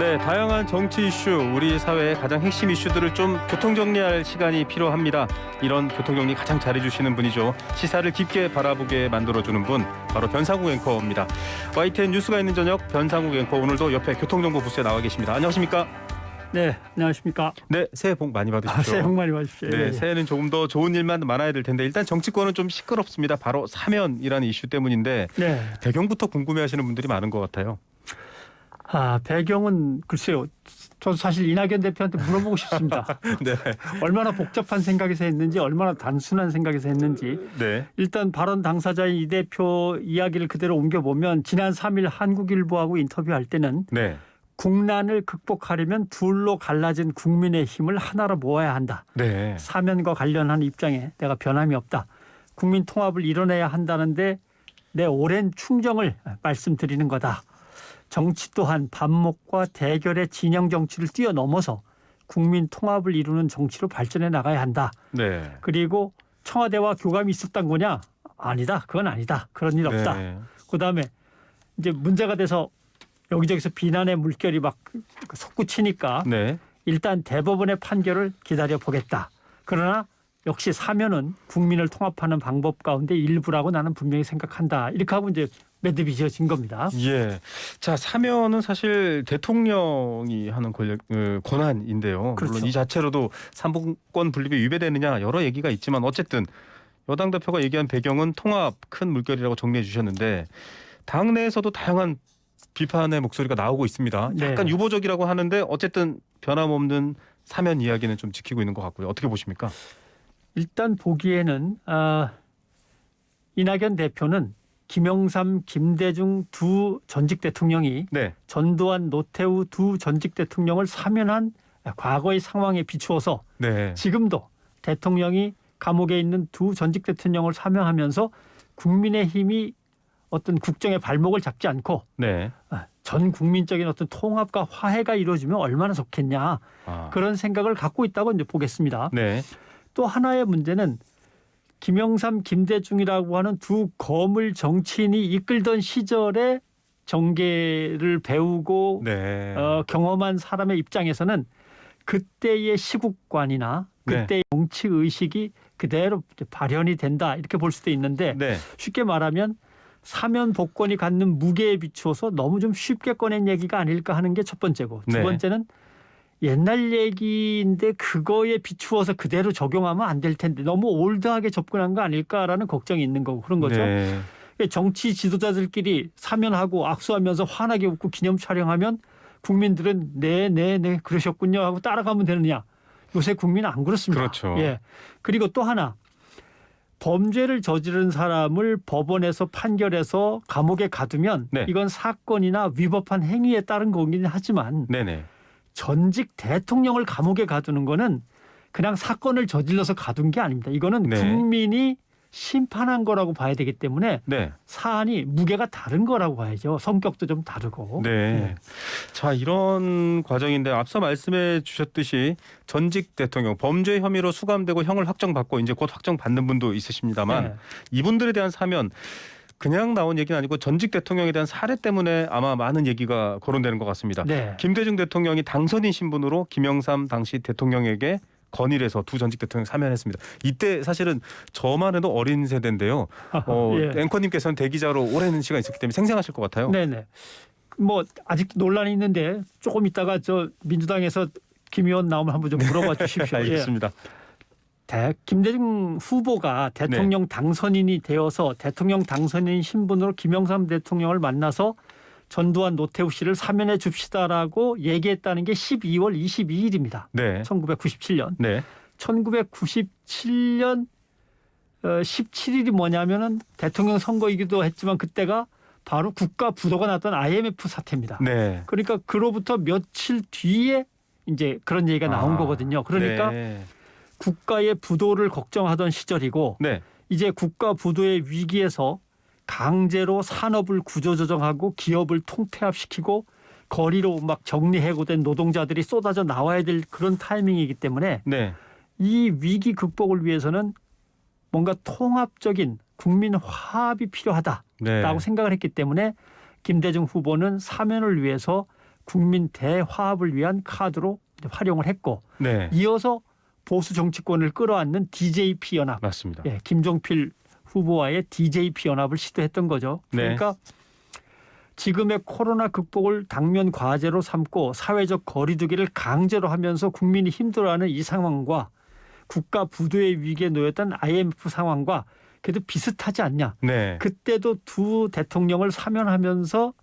네, 다양한 정치 이슈, 우리 사회의 가장 핵심 이슈들을 좀 교통정리할 시간이 필요합니다. 이런 교통정리 가장 잘해주시는 분이죠. 시사를 깊게 바라보게 만들어주는 분, 바로 변상욱 앵커입니다. YTN 뉴스가 있는 저녁, 변상욱 앵커 오늘도 옆에 교통정보 부스에 나와 계십니다. 안녕하십니까? 네, 안녕하십니까? 네, 새해 복 많이 받으십시오. 새해 복 많이 받으십시오. 네, 예, 예. 새해는 조금 더 좋은 일만 많아야 될 텐데 일단 정치권은 좀 시끄럽습니다. 바로 사면이라는 이슈 때문인데 네. 배경부터 궁금해하시는 분들이 많은 것 같아요. 배경은 글쎄요. 저도 사실 이낙연 대표한테 물어보고 싶습니다. 네, 얼마나 복잡한 생각에서 했는지, 얼마나 단순한 생각에서 했는지. 네, 일단 발언 당사자인 이 대표 이야기를 그대로 옮겨보면 지난 3일 한국일보하고 인터뷰할 때는 네, 국난을 극복하려면 둘로 갈라진 국민의 힘을 하나로 모아야 한다. 네, 사면과 관련한 입장에 내가 변함이 없다. 국민 통합을 이뤄내야 한다는데 내 오랜 충정을 말씀드리는 거다. 정치 또한 반목과 대결의 진영 정치를 뛰어넘어서 국민 통합을 이루는 정치로 발전해 나가야 한다. 네. 그리고 청와대와 교감이 있었던 거냐? 아니다. 그건 아니다. 그런 일 없다. 네. 그다음에 이제 문제가 돼서 여기저기서 비난의 물결이 막 솟구치니까 네. 일단 대법원의 판결을 기다려 보겠다. 그러나 역시 사면은 국민을 통합하는 방법 가운데 일부라고 나는 분명히 생각한다. 이렇게 하고 이제 매듭이 지어진 겁니다. 예. 자, 사면은 사실 대통령이 하는 권한인데요. 그렇죠. 물론 이 자체로도 삼권분 분립이 위배되느냐 여러 얘기가 있지만 어쨌든 여당 대표가 얘기한 배경은 통합 큰 물결이라고 정리해 주셨는데 당내에서도 다양한 비판의 목소리가 나오고 있습니다. 약간 네. 유보적이라고 하는데 어쨌든 변함없는 사면 이야기는 좀 지키고 있는 것 같고요. 어떻게 보십니까? 일단 보기에는 이낙연 대표는 김영삼, 김대중 두 전직 대통령이 네. 전두환, 노태우 두 전직 대통령을 사면한 과거의 상황에 비추어서 네. 지금도 대통령이 감옥에 있는 두 전직 대통령을 사면하면서 국민의힘이 어떤 국정의 발목을 잡지 않고 네. 전 국민적인 어떤 통합과 화해가 이루어지면 얼마나 좋겠냐 그런 생각을 갖고 있다고 이제 보겠습니다. 네. 또 하나의 문제는 김영삼, 김대중이라고 하는 두 거물 정치인이 이끌던 시절에 정계를 배우고 네. 경험한 사람의 입장에서는 그때의 시국관이나 그때의 정치 의식이 그대로 발현이 된다 이렇게 볼 수도 있는데 네. 쉽게 말하면 사면 복권이 갖는 무게에 비추어서 너무 좀 쉽게 꺼낸 얘기가 아닐까 하는 게 첫 번째고 두 네. 번째는 옛날 얘기인데 그거에 비추어서 그대로 적용하면 안 될 텐데 너무 올드하게 접근한 거 아닐까라는 걱정이 있는 거고 그런 거죠. 네. 정치 지도자들끼리 사면하고 악수하면서 환하게 웃고 기념 촬영하면 국민들은 네 그러셨군요 하고 따라가면 되느냐. 요새 국민은 안 그렇습니다. 그렇죠. 예. 그리고 또 하나 범죄를 저지른 사람을 법원에서 판결해서 감옥에 가두면 네. 이건 사건이나 위법한 행위에 따른 거긴 하지만 네네. 전직 대통령을 감옥에 가두는 거는 그냥 사건을 저질러서 가둔 게 아닙니다. 이거는 네. 국민이 심판한 거라고 봐야 되기 때문에 네. 사안이 무게가 다른 거라고 봐야죠. 성격도 좀 다르고. 네. 자, 이런 과정인데 앞서 말씀해 주셨듯이 전직 대통령 범죄 혐의로 수감되고 형을 확정받고 이제 곧 확정받는 분도 있으십니다만 네. 이분들에 대한 사면 그냥 나온 얘기는 아니고 전직 대통령에 대한 사례 때문에 아마 많은 얘기가 거론되는 것 같습니다. 네. 김대중 대통령이 당선인 신분으로 김영삼 당시 대통령에게 건의를 해서 두 전직 대통령 사면했습니다. 이때 사실은 저만 해도 어린 세대인데요. 예. 앵커님께서는 대기자로 오랜 시간 있었기 때문에 생생하실 것 같아요. 네네. 뭐 아직 논란이 있는데 조금 있다가 저 민주당에서 김 의원 나오면 한번 좀 물어봐 주십시오. 알겠습니다. 김대중 후보가 대통령 당선인이 되어서 대통령 당선인 신분으로 김영삼 대통령을 만나서 전두환 노태우 씨를 사면해 줍시다라고 얘기했다는 게 12월 22일입니다. 네. 1997년. 네. 1997년 17일이 뭐냐면은 대통령 선거이기도 했지만 그때가 바로 국가 부도가 났던 IMF 사태입니다. 네. 그러니까 그로부터 며칠 뒤에 이제 그런 얘기가 나온 거거든요. 그러니까 네. 국가의 부도를 걱정하던 시절이고 네. 이제 국가 부도의 위기에서 강제로 산업을 구조조정하고 기업을 통폐합시키고 거리로 막 정리해고된 노동자들이 쏟아져 나와야 될 그런 타이밍이기 때문에 네. 이 위기 극복을 위해서는 뭔가 통합적인 국민 화합이 필요하다라고 네. 생각을 했기 때문에 김대중 후보는 사면을 위해서 국민 대화합을 위한 카드로 활용을 했고 네. 이어서 보수 정치권을 끌어안는 DJP 연합, 맞습니다. 예, 김종필 후보와의 DJP 연합을 시도했던 거죠. 그러니까 지금의 코로나 극복을 당면 과제로 삼고 사회적 거리두기를 강제로 하면서 국민이 힘들어하는 이 상황과 국가 부도의 위기에 놓였던 IMF 상황과 그래도 비슷하지 않냐. 네. 그때도 두 대통령을 사면하면서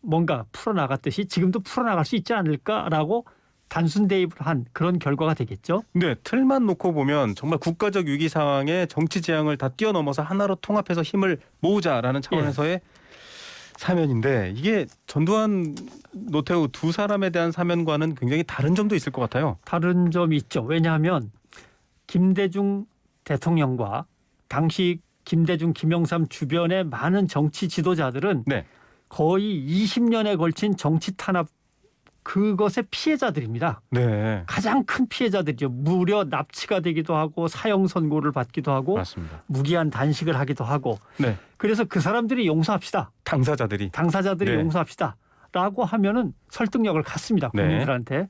뭔가 풀어나갔듯이 지금도 풀어나갈 수 있지 않을까라고 단순 대입을 한 그런 결과가 되겠죠. 네, 틀만 놓고 보면 정말 국가적 위기 상황에 정치 재앙을 다 뛰어넘어서 하나로 통합해서 힘을 모으자라는 차원에서의 사면인데 이게 전두환, 노태우 두 사람에 대한 사면과는 굉장히 다른 점도 있을 것 같아요. 다른 점이 있죠. 왜냐하면 김대중 대통령과 당시 김대중, 김영삼 주변의 많은 정치 지도자들은 네. 거의 20년에 걸친 정치 탄압 그것의 피해자들입니다. 네. 가장 큰 피해자들이죠. 무려 납치가 되기도 하고 사형 선고를 받기도 하고 맞습니다. 무기한 단식을 하기도 하고 네. 그래서 그 사람들이 용서합시다. 당사자들이. 당사자들이 네. 용서합시다. 라고 하면은 설득력을 갖습니다. 네. 국민들한테.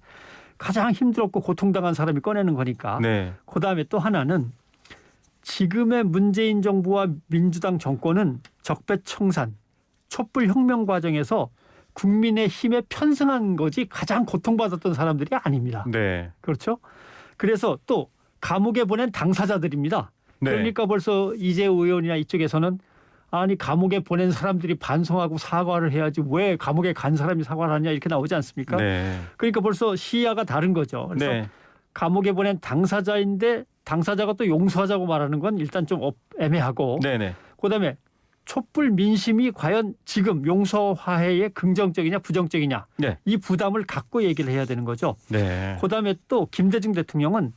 가장 힘들었고 고통당한 사람이 꺼내는 거니까. 네. 그다음에 또 하나는 지금의 문재인 정부와 민주당 정권은 적폐청산, 촛불혁명 과정에서 국민의 힘에 편승한 거지 가장 고통받았던 사람들이 아닙니다. 네. 그렇죠? 그래서 또 감옥에 보낸 당사자들입니다. 네. 그러니까 벌써 이재호 의원이나 이쪽에서는 아니 감옥에 보낸 사람들이 반성하고 사과를 해야지 왜 감옥에 간 사람이 사과를 하냐 이렇게 나오지 않습니까? 네. 그러니까 벌써 시야가 다른 거죠. 그래서 네. 감옥에 보낸 당사자인데 당사자가 또 용서하자고 말하는 건 일단 좀 애매하고 네. 네. 그다음에 촛불 민심이 과연 지금 용서화해에 긍정적이냐 부정적이냐 네. 이 부담을 갖고 얘기를 해야 되는 거죠. 네. 그다음에 또 김대중 대통령은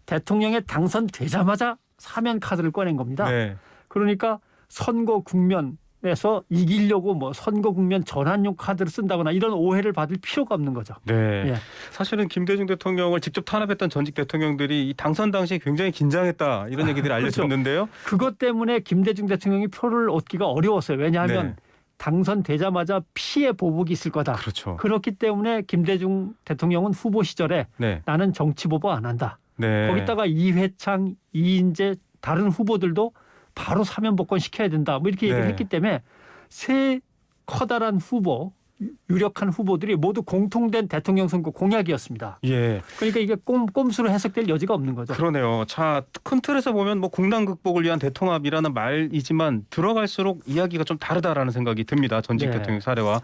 대통령에 당선되자마자 사면 카드를 꺼낸 겁니다. 네. 그러니까 선거 국면에서 이기려고 뭐 선거 국면 전환용 카드를 쓴다거나 이런 오해를 받을 필요가 없는 거죠. 네. 예. 사실은 김대중 대통령을 직접 탄압했던 전직 대통령들이 이 당선 당시에 굉장히 긴장했다 이런 얘기들이 그렇죠. 알려졌는데요. 그것 때문에 김대중 대통령이 표를 얻기가 어려웠어요. 왜냐하면 네. 당선되자마자 피해 보복이 있을 거다. 그렇죠. 그렇기 때문에 김대중 대통령은 후보 시절에 네. 나는 정치 보복 안 한다. 네. 거기다가 이회창, 이인재 다른 후보들도 바로 사면 복권 시켜야 된다. 뭐 이렇게 얘기를 네. 했기 때문에 세 커다란 후보, 유력한 후보들이 모두 공통된 대통령 선거 공약이었습니다. 예. 그러니까 이게 꼼수로 해석될 여지가 없는 거죠. 그러네요. 자, 큰 틀에서 보면 뭐 국난 극복을 위한 대통합이라는 말이지만 들어갈수록 이야기가 좀 다르다라는 생각이 듭니다. 전직 네. 대통령 사례와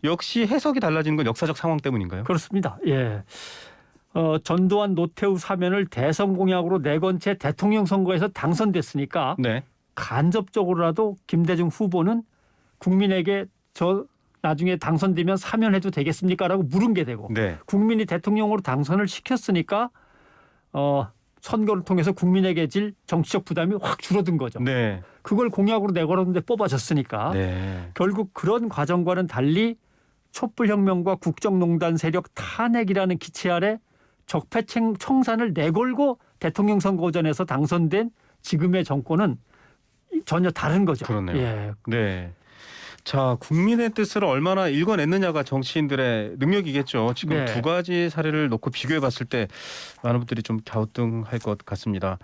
역시 해석이 달라지는 건 역사적 상황 때문인가요? 그렇습니다. 예. 전두환 노태우 사면을 대선 공약으로 내건 채 대통령 선거에서 당선됐으니까 네. 간접적으로라도 김대중 후보는 국민에게 저 나중에 당선되면 사면해도 되겠습니까라고 물은 게 되고 네. 국민이 대통령으로 당선을 시켰으니까 선거를 통해서 국민에게 질 정치적 부담이 확 줄어든 거죠. 네. 그걸 공약으로 내걸었는데 뽑아졌으니까 네. 결국 그런 과정과는 달리 촛불혁명과 국정농단 세력 탄핵이라는 기체 아래 적폐 청산을 내걸고 대통령 선거전에서 당선된 지금의 정권은 전혀 다른 거죠. 그렇네요. 예. 네. 자, 국민의 뜻을 얼마나 읽어냈느냐가 정치인들의 능력이겠죠. 지금 네. 두 가지 사례를 놓고 비교해 봤을 때 많은 분들이 좀 갸우뚱할 것 같습니다.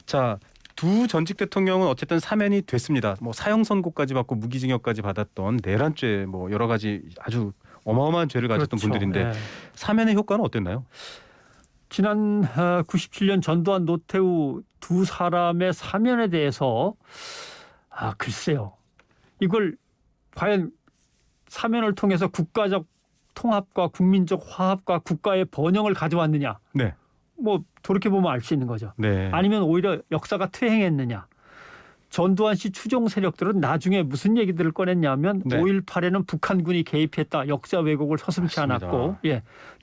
자, 두 전직 대통령은 어쨌든 사면이 됐습니다. 뭐 사형 선고까지 받고 무기징역까지 받았던 내란죄 뭐 여러 가지 아주 어마어마한 죄를 가졌던 그렇죠. 분들인데 예. 사면의 효과는 어땠나요? 지난 97년 전두환 노태우 두 사람의 사면에 대해서 글쎄요. 이걸 과연 사면을 통해서 국가적 통합과 국민적 화합과 국가의 번영을 가져왔느냐. 네. 뭐 돌이켜보면 알 수 있는 거죠. 네. 아니면 오히려 역사가 퇴행했느냐. 전두환 씨 추종 세력들은 나중에 무슨 얘기들을 꺼냈냐면 네. 5.18에는 북한군이 개입했다. 역사 왜곡을 서슴지 맞습니다. 않았고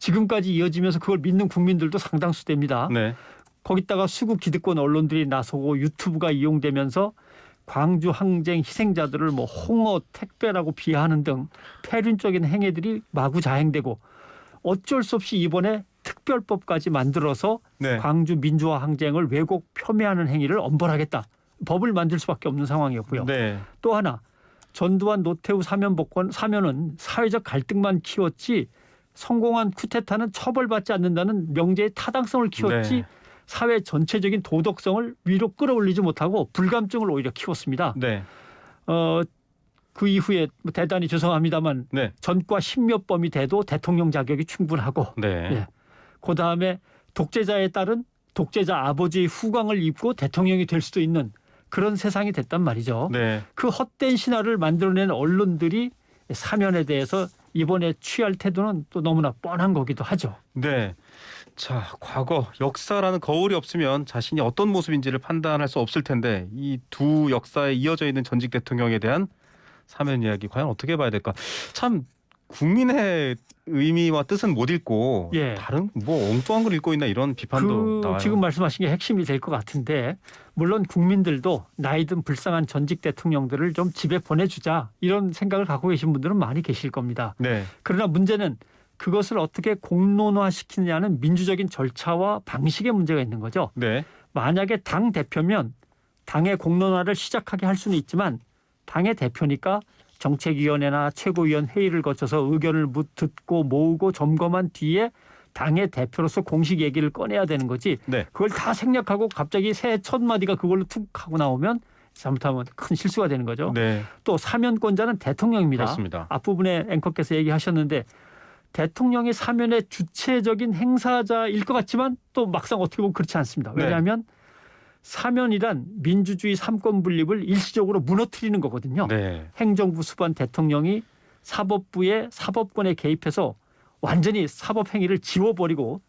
지금까지 이어지면서 그걸 믿는 국민들도 상당수 됩니다. 네. 거기다가 수구 기득권 언론들이 나서고 유튜브가 이용되면서 광주 항쟁 희생자들을 뭐 홍어 택배라고 비하하는 등 폐륜적인 행위들이 마구 자행되고 어쩔 수 없이 이번에 특별법까지 만들어서 네. 광주 민주화 항쟁을 왜곡 폄훼하는 행위를 엄벌하겠다. 법을 만들 수밖에 없는 상황이었고요. 네. 또 하나 전두환 노태우 사면은 사회적 갈등만 키웠지 성공한 쿠데타는 처벌받지 않는다는 명제의 타당성을 키웠지 네. 사회 전체적인 도덕성을 위로 끌어올리지 못하고 불감증을 오히려 키웠습니다. 네. 그 이후에 대단히 죄송합니다만 네. 전과 10몇 범이 돼도 대통령 자격이 충분하고 네. 예. 그다음에 독재자에 따른 독재자 아버지의 후광을 입고 대통령이 될 수도 있는 그런 세상이 됐단 말이죠. 네. 그 헛된 신화를 만들어낸 언론들이 사면에 대해서 이번에 취할 태도는 또 너무나 뻔한 거기도 하죠. 네. 자, 과거 역사라는 거울이 없으면 자신이 어떤 모습인지를 판단할 수 없을 텐데 이 두 역사에 이어져 있는 전직 대통령에 대한 사면 이야기 과연 어떻게 봐야 될까? 참 국민의 의미와 뜻은 못 읽고 예. 다른 뭐 엉뚱한 걸 읽고 있나 이런 비판도 나와요. 지금 말씀하신 게 핵심이 될 것 같은데 물론 국민들도 나이든 불쌍한 전직 대통령들을 좀 집에 보내주자 이런 생각을 갖고 계신 분들은 많이 계실 겁니다. 네. 그러나 문제는 그것을 어떻게 공론화시키느냐는 민주적인 절차와 방식의 문제가 있는 거죠. 네. 만약에 당 대표면 당의 공론화를 시작하게 할 수는 있지만 당의 대표니까 정책위원회나 최고위원 회의를 거쳐서 의견을 듣고 모으고 점검한 뒤에 당의 대표로서 공식 얘기를 꺼내야 되는 거지. 네. 그걸 다 생략하고 갑자기 새해 첫 마디가 그걸로 툭 하고 나오면 잘못하면 큰 실수가 되는 거죠. 네. 또 사면권자는 대통령입니다. 그렇습니다. 앞부분에 앵커께서 얘기하셨는데 대통령이 사면의 주체적인 행사자일 것 같지만 또 막상 어떻게 보면 그렇지 않습니다. 네. 왜냐하면 사면이란 민주주의 삼권 분립을 일시적으로 무너뜨리는 거거든요. 네. 행정부 수반 대통령이 사법부의 사법권에 개입해서 완전히 사법행위를 지워버리고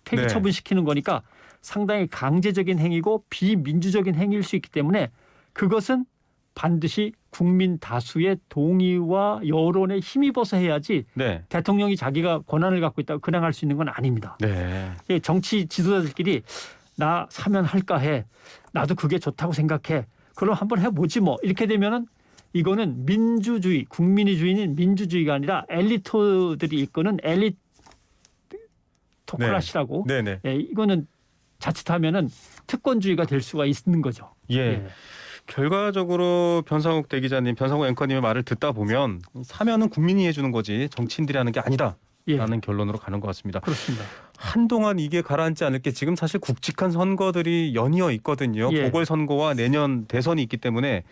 폐기 네. 처분시키는 거니까 상당히 강제적인 행위고 비민주적인 행위일 수 있기 때문에 그것은 반드시 국민 다수의 동의와 여론에 힘입어서 해야지 네. 대통령이 자기가 권한을 갖고 있다고 그냥 할 수 있는 건 아닙니다. 네. 정치 지도자들끼리 나 사면할까 해. 나도 그게 좋다고 생각해. 그럼 한번 해보지 뭐. 이렇게 되면은 이거는 민주주의, 국민의 주인인 민주주의가 아니라 엘리트들이 이끄는 엘리토크라시라고. 네. 네. 예, 이거는 자칫하면은 특권주의가 될 수가 있는 거죠. 예. 결과적으로 변상욱 대기자님, 변상욱 앵커님의 말을 듣다 보면 사면은 국민이 해주는 거지 정치인들이 하는 게 아니다라는 예, 결론으로 가는 것 같습니다. 그렇습니다. 한동안 이게 가라앉지 않을 게 지금 사실 굵직한 선거들이 연이어 있거든요. 예. 보궐선거와 내년 대선이 있기 때문에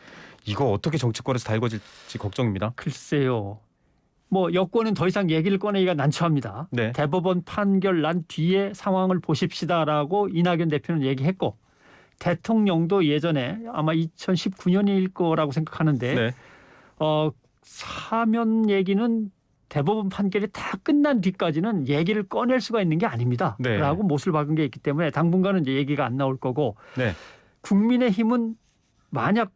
이거 어떻게 정치권에서 달궈질지 걱정입니다. 글쎄요. 뭐 여권은 더 이상 얘기를 꺼내기가 난처합니다. 네. 대법원 판결 난 뒤에 상황을 보십시다라고 이낙연 대표는 얘기했고 대통령도 예전에 아마 2019년일 거라고 생각하는데 네. 사면 얘기는 대법원 판결이 다 끝난 뒤까지는 얘기를 꺼낼 수가 있는 게 아닙니다. 네. 라고 못을 박은 게 있기 때문에 당분간은 이제 얘기가 안 나올 거고 네. 국민의힘은 만약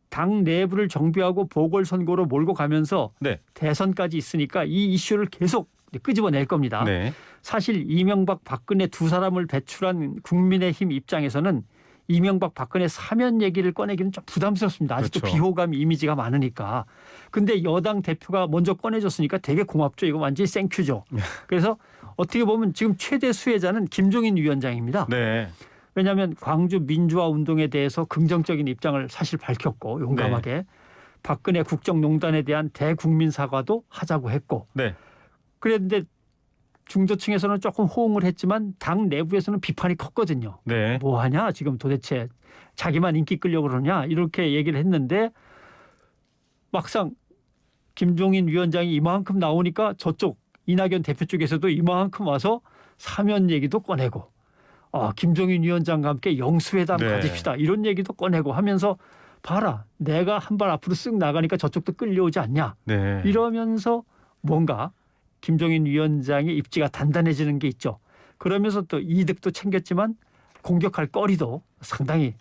당 내부를 정비하고 보궐선거로 몰고 가면서 네. 대선까지 있으니까 이 이슈를 계속 끄집어낼 겁니다. 네. 사실 이명박 박근혜 두 사람을 배출한 국민의힘 입장에서는 이명박 박근혜 사면 얘기를 꺼내기는 좀 부담스럽습니다. 아직도 그렇죠. 비호감 이미지가 많으니까. 근데 여당 대표가 먼저 꺼내줬으니까 되게 고맙죠. 이거 완전히 생큐죠. 그래서 어떻게 보면 지금 최대 수혜자는 김종인 위원장입니다. 네. 왜냐하면 광주 민주화 운동에 대해서 긍정적인 입장을 사실 밝혔고 용감하게 박근혜 국정농단에 대한 대국민 사과도 하자고 했고 네. 그랬는데 중도층에서는 조금 호응을 했지만 당 내부에서는 비판이 컸거든요. 네. 뭐 하냐 지금 도대체 자기만 인기 끌려고 그러냐 이렇게 얘기를 했는데 막상 김종인 위원장이 이만큼 나오니까 저쪽 이낙연 대표 쪽에서도 이만큼 와서 사면 얘기도 꺼내고 김종인 위원장과 함께 영수회담 네. 가집시다 이런 얘기도 꺼내고 하면서 봐라 내가 한 발 앞으로 쓱 나가니까 저쪽도 끌려오지 않냐 네. 이러면서 뭔가 김종인 위원장의 입지가 단단해지는 게 있죠. 그러면서 또 이득도 챙겼지만 공격할 거리도 상당히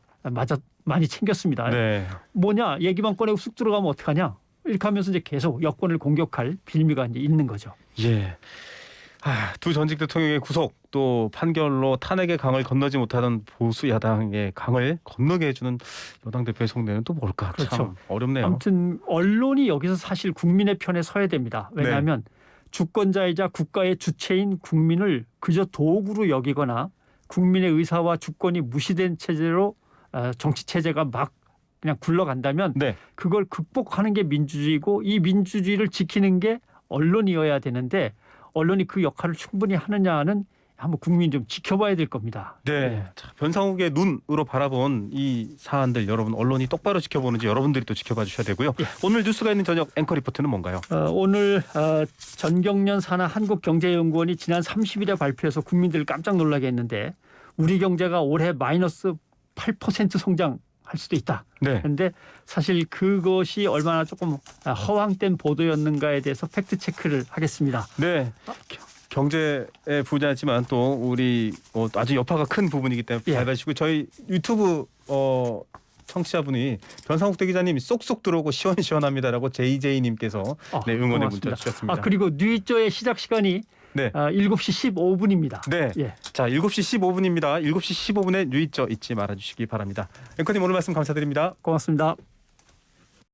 많이 챙겼습니다. 네. 뭐냐 얘기만 꺼내고 쑥 들어가면 어떡하냐 이렇게 하면서 이제 계속 여권을 공격할 빌미가 이제 있는 거죠. 예. 두 전직 대통령의 구속 또 판결로 탄핵의 강을 건너지 못하던 보수 야당의 강을 건너게 해주는 여당 대표의 속내는 또 뭘까? 그렇죠. 참 어렵네요. 아무튼 언론이 여기서 사실 국민의 편에 서야 됩니다. 왜냐하면 주권자이자 국가의 주체인 국민을 그저 도구로 여기거나 국민의 의사와 주권이 무시된 체제로 정치 체제가 막 그냥 굴러간다면 네. 그걸 극복하는 게 민주주의고 이 민주주의를 지키는 게 언론이어야 되는데 언론이 그 역할을 충분히 하느냐는 한번 국민이 좀 지켜봐야 될 겁니다. 네. 자, 변상욱의 눈으로 바라본 이 사안들 여러분 언론이 똑바로 지켜보는지 여러분들이 또 지켜봐 주셔야 되고요. 예. 오늘 뉴스가 있는 저녁 앵커 리포트는 뭔가요? 오늘 전경련 산하 한국경제연구원이 지난 30일에 발표해서 국민들을 깜짝 놀라게 했는데 우리 경제가 올해 마이너스 8% 성장할 수도 있다. 네. 그런데 사실 그것이 얼마나 조금 허황된 보도였는가에 대해서 팩트 체크를 하겠습니다. 네. 경제의 분야지만 또 우리 아주 여파가 큰 부분이기 때문에 예. 잘 가시고 저희 유튜브 청취자분이 변상욱 대기자님 쏙쏙 들어오고 시원시원합니다라고 JJ님께서 네, 응원의 고맙습니다. 문자 주셨습니다. 그리고 뉴이조의 시작 시간이 네. 7시 15분입니다. 네. 예. 자, 7시 15분입니다. 7시 15분에 뉴이조 잊지 말아주시기 바랍니다. 앵커님 오늘 말씀 감사드립니다. 고맙습니다.